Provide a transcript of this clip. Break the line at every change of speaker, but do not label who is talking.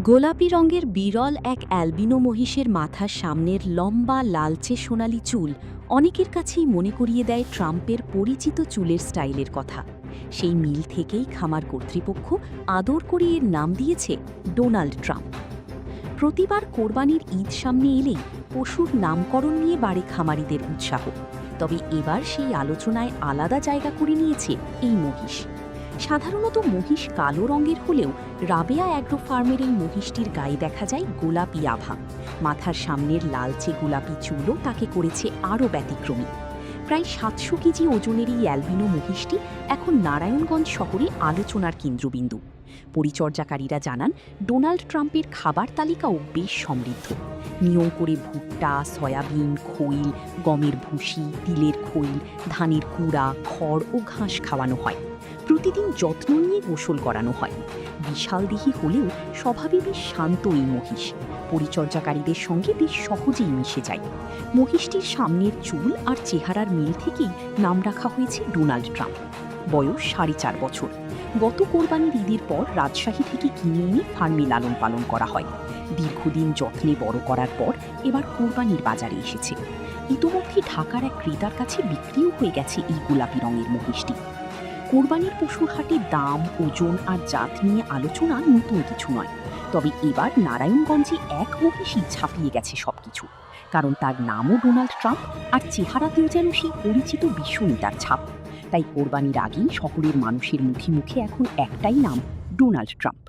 গোলাপি রঙের বিরল এক অ্যালবিনো মহিষের মাথার সামনের লম্বা লালচে সোনালি চুল অনেকের কাছেই মনে করিয়ে দেয় ট্রাম্পের পরিচিত চুলের স্টাইলের কথা। সেই মিল থেকেই খামার কর্তৃপক্ষ আদর করে এর নাম দিয়েছে ডোনাল্ড ট্রাম্প। প্রতিবার কোরবানির ঈদ সামনে এলেই পশুর নামকরণ নিয়ে বাড়ে খামারিদের উৎসাহ। তবে এবার সেই আলোচনায় আলাদা জায়গা করে নিয়েছে এই মহিষ। সাধারণত মহিষ কালো রঙের হলেও রাবেয়া অ্যাগ্রো ফার্মের এই মহিষটির গায়ে দেখা যায় গোলাপি আভা। মাথার সামনের লালচে গোলাপি চুলও তাকে করেছে আরও ব্যতিক্রমী। প্রায় ৭০০ কেজি ওজনের এই অ্যালবিনো মহিষটি এখন নারায়ণগঞ্জ শহরে আলোচনার কেন্দ্রবিন্দু। পরিচর্যাকারীরা জানান, ডোনাল্ড ট্রাম্পের খাবার তালিকাও বেশ সমৃদ্ধ। নিয়ম করে ভুট্টা, সয়াবিন, খৈল, গমের ভুসি, তিলের খৈল, ধানের কুড়া, খড় ও ঘাস খাওয়ানো হয়। প্রতিদিন যত্ন নিয়ে গোসল করানো হয়। বিশালদেহী হলেও স্বভাবে বেশ শান্ত এই মহিষ পরিচর্যাকারীদের সঙ্গে বেশ সহজেই মিশে যায়। মহিষটির সামনের চুল আর চেহারার মিল থেকেই নাম রাখা হয়েছে ডোনাল্ড ট্রাম্প। বয়স 4.5 বছর। গত কোরবানির ঈদের পর রাজশাহী থেকে কিনে এনে ফার্মে লালন পালন করা হয়। দীর্ঘদিন যত্নে বড় করার পর এবার কোরবানির বাজারে এসেছে। ইতোমধ্যে ঢাকার এক ক্রেতার কাছে বিক্রিও হয়ে গেছে এই গোলাপি রঙের মহিষটি। কোরবানির পশুর হাটে দাম, ওজন আর জাত নিয়ে আলোচনা নতুন কিছু নয়। তবে এবার নারায়ণগঞ্জে এক মহিষই ছাপিয়ে গেছে সবকিছু। কারণ তার নামও ডোনাল্ড ট্রাম্প, আর চেহারাতেও যেন সেই পরিচিত বিশ্বনেতার ছাপ। তাই কোরবানির আগেই শহরের মানুষের মুখে মুখে এখন একটাই নাম, ডোনাল্ড ট্রাম্প।